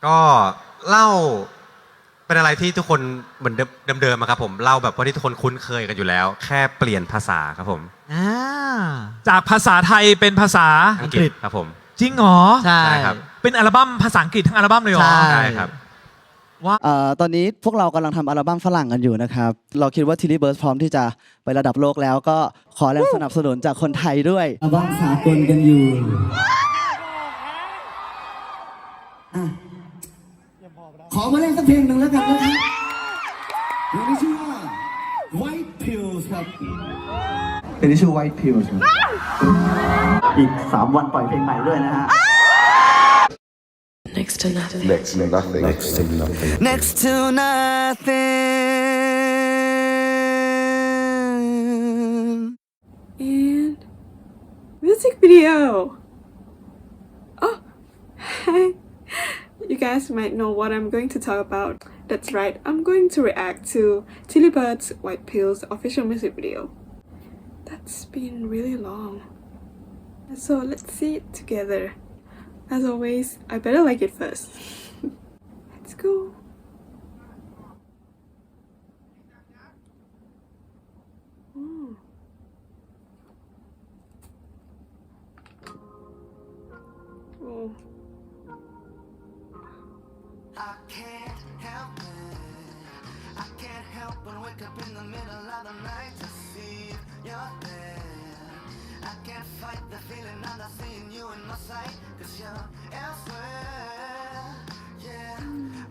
ก็เล่าเป็นอะไรที่ทุกคนเหมือนเดิมๆครับผมเล่าแบบว่าที่ทุกคนคุ้นเคยกันอยู่แล้ว แค่เปลี่ยนภาษาครับผมจากภาษาไทยเป็นภาษาอังกฤษครับผมจริงเหรอใช่ครับเป็นอัลบั้มภาษาอังกฤษทั้งอัลบั้มเลยเหรอใช่ครับว่าตอนนี้พวกเรากำลังทำอัลบั้มฝรั่งกันอยู่นะครับเราคิดว่าทีรีเบิร์สพร้อมที่จะไประดับโลกแล้วก็ขอแรงสนับสนุนจากคนไทยด้วยอัลบั้มสากลกันอยู่ขอมาเล่นสักเพลงหนึ่งแล้วกันนะครับเพลงนี้ชื่อว่า White Pills ครับเพลงนี้ชื่อ White Pills อีก3 วันปล่อยเพลงใหม่ด้วยนะฮะNext to nothing. Next to nothing. Next to nothing. Next to nothing. And music video. Oh, hey. You guys might know what I'm going to talk about. That's right, I'm going to react to Tilly Bird's White Pills official music video. That's been really long. So let's see it together. As always, I better like it first. Let's go. Oh. Oh. I can't help it. I can't help but wake up in the middle of the night to see you're there. I can't fight the feeling I'm not seeing you in my sight, 'cause you're elsewhere. Yeah,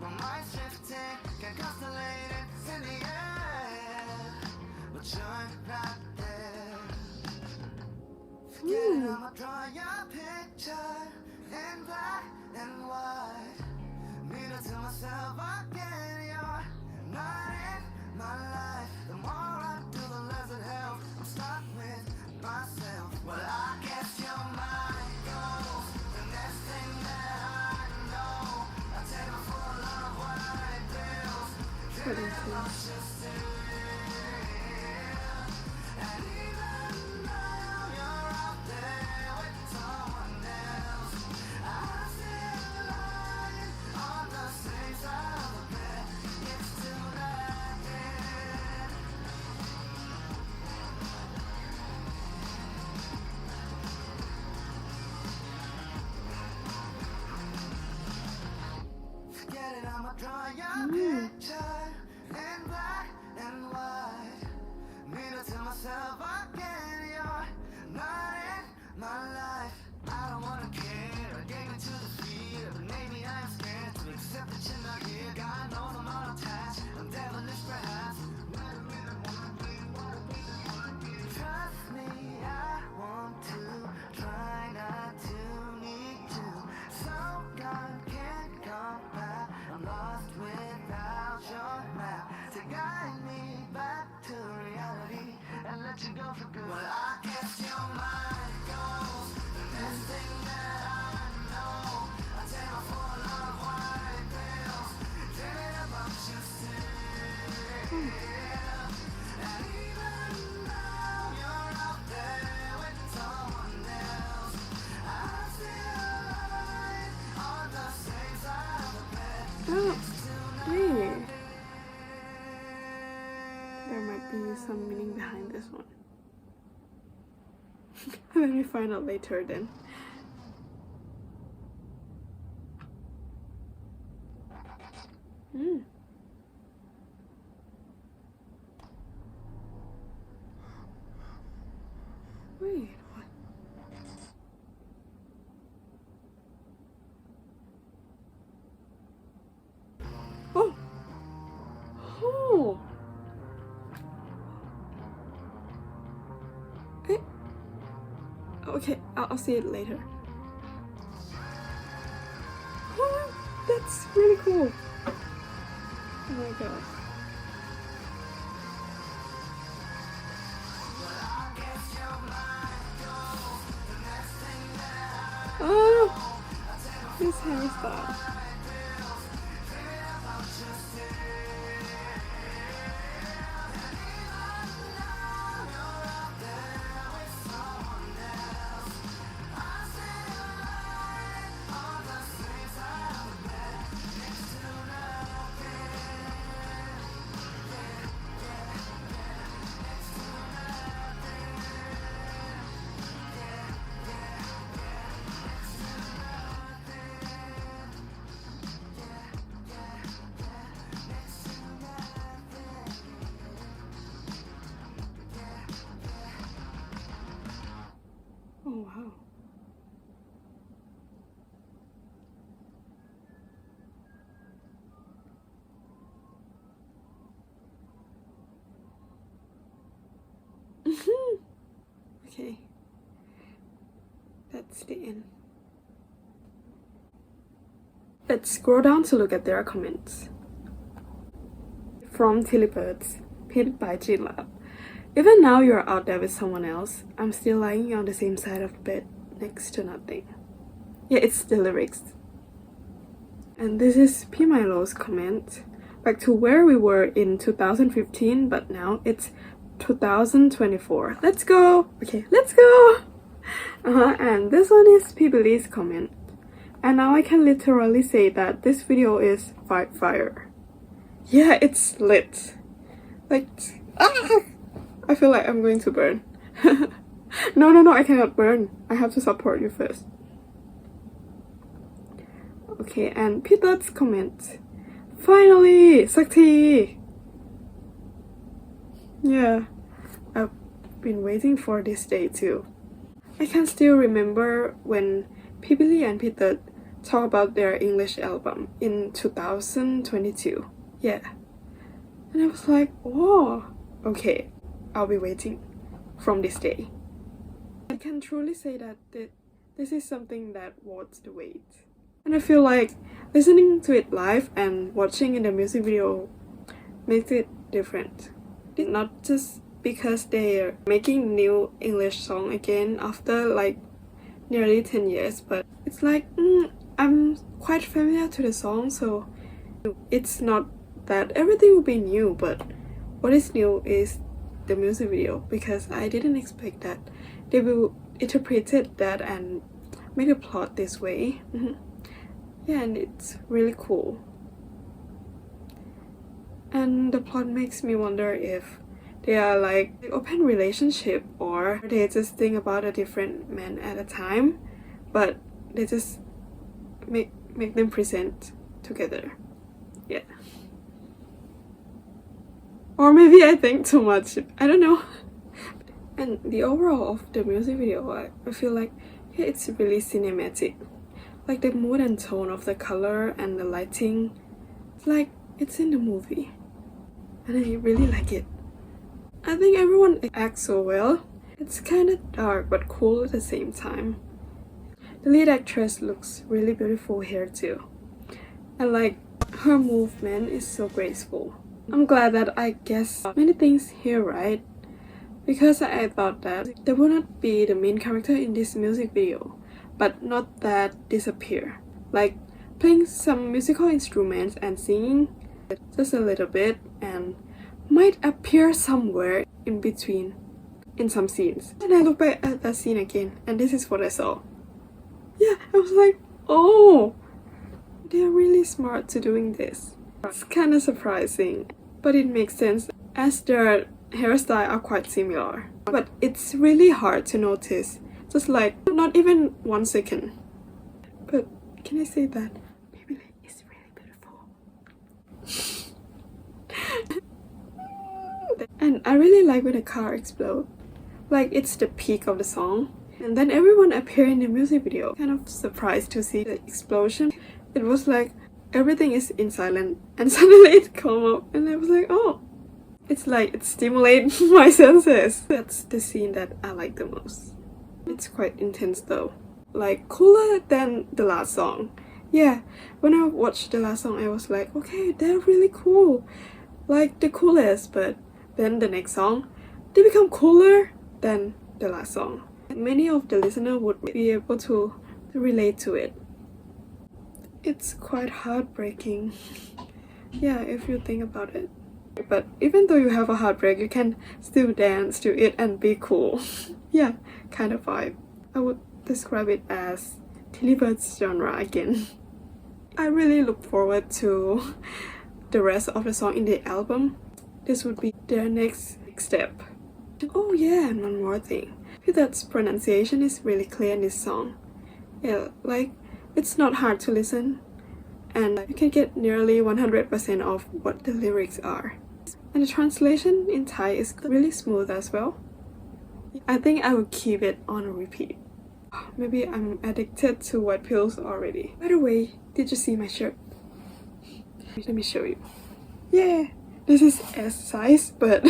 my mind's drifting, can't constellate it, it's in the air, but you're not there. Forget it, I'ma draw your picture in black and white. Need to tell myself again, you're not in my life. The more I do, the less it helps. I'm stuck with myself. Well, I guess your mind goes the next thing that I know. I take a full lot of white pills. And even though you're out there with someone else, I still lying on the same side of the bed. It's too nothing. Forget it, I'ma draw your picture in black and white. Need to tell myself again, you're not in my life. I don't wanna care, I gave it to the fear, but maybe I'm scared to accept that you're not here. God knows I'm not attached, I'm devilish perhaps. Trust me, I want to, try not to, need to. Songkran can't come back, I'm lost without your map to guide me back to reality and let you go for good. Well, I guess your mind goes the next thing that I know. I take a full lot of white pills, dreaming about you still. And even though you're out there with someone else, I'm still lying on the same side of the bed. Oh, hey. There might be some meaning behind this one. Let me find out later then. Hmm. Wait, what? Oh! Oh! Eh. Okay, I'll see it later. Oh, that's really cool. Oh my god. Oh, this hairstyle. It's the end. Let's scroll down to look at their comments. From Tillybirds, painted by G-Lab. Even now you're out there with someone else, I'm still lying on the same side of the bed, next to nothing. Yeah, it's the lyrics. And this is P. Milo's comment. Back to where we were in 2015, but now it's 2024. Let's go! Okay, let's go! And this one is P. Billy's comment. And now I can literally say that this video is fire. Yeah, it's lit. Like, I feel like I'm going to burn. No, I cannot burn. I have to support you first. Okay, and Peter's comment. Finally! Sakti! Yeah, I've been waiting for this day too. I can still remember when Billy and Peter talk about their English album in 2022. Yeah. And I was like, whoa, okay, I'll be waiting from this day. I can truly say that this is something that worth the wait. And I feel like listening to it live and watching in the music video makes it different. It's not just because they're making new English song again after like nearly 10 years, but it's like I'm quite familiar to the song, so it's not that everything will be new, but what is new is the music video, because I didn't expect that they will interpret that and make the plot this way. Yeah, and it's really cool. And the plot makes me wonder if they are like open relationship or they just think about a different man at a time, but they just make them present together. Yeah. Or maybe I think too much. I don't know. And the overall of the music video, I feel like yeah, it's really cinematic. Like the mood and tone of the color and the lighting, it's like it's in the movie. And I really like it. I think everyone acts so well. It's kind of dark but cool at the same time. The lead actress looks really beautiful here too. And like her movement is so graceful. I'm glad that I guessed many things here right, because I thought that there would not be the main character in this music video, but not that disappear. Like playing some musical instruments and singing just a little bit and might appear somewhere in between in some scenes. And I look back at that scene again and this is what I saw. Yeah, I was like, oh, they're really smart to doing this. It's kind of surprising, but it makes sense as their hairstyle are quite similar. But it's really hard to notice, just like not even 1 second. But can I say that Baby is really beautiful? And I really like when a car explodes. Like it's the peak of the song. And then everyone appear in the music video. Kind of surprised to see the explosion. It was like everything is in silent and suddenly it come up and I was like, oh, it's like it stimulates my senses. That's the scene that I like the most. It's quite intense though, like cooler than the last song. Yeah, when I watched the last song I was like, okay, they're really cool, like the coolest, but then the next song they become cooler than the last song. Many of the listeners would be able to relate to it. It's quite heartbreaking. Yeah, if you think about it. But even though you have a heartbreak, you can still dance to it and be cool. Yeah, kind of vibe. I would describe it as Tillybird's genre again. I really look forward to the rest of the song in the album. This would be their next step. Oh yeah, and one more thing. Peter's pronunciation is really clear in this song. Yeah, like it's not hard to listen and you can get nearly 100% of what the lyrics are. And the translation in Thai is really smooth as well. I think I will keep it on a repeat. Maybe I'm addicted to white pills already. By the way, did you see my shirt? Let me show you. Yeah, this is S size, but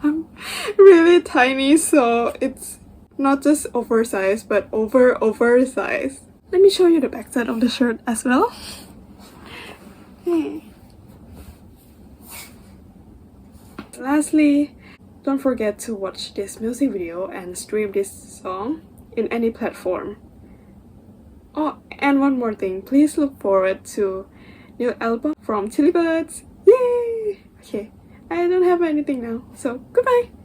I'm really tiny, so it's not just oversized, but oversized. Let me show you the backside of the shirt as well. Lastly, don't forget to watch this music video and stream this song in any platform. Oh, and one more thing, please look forward to new album from Chili Birds. Yay! Okay, I don't have anything now, so goodbye!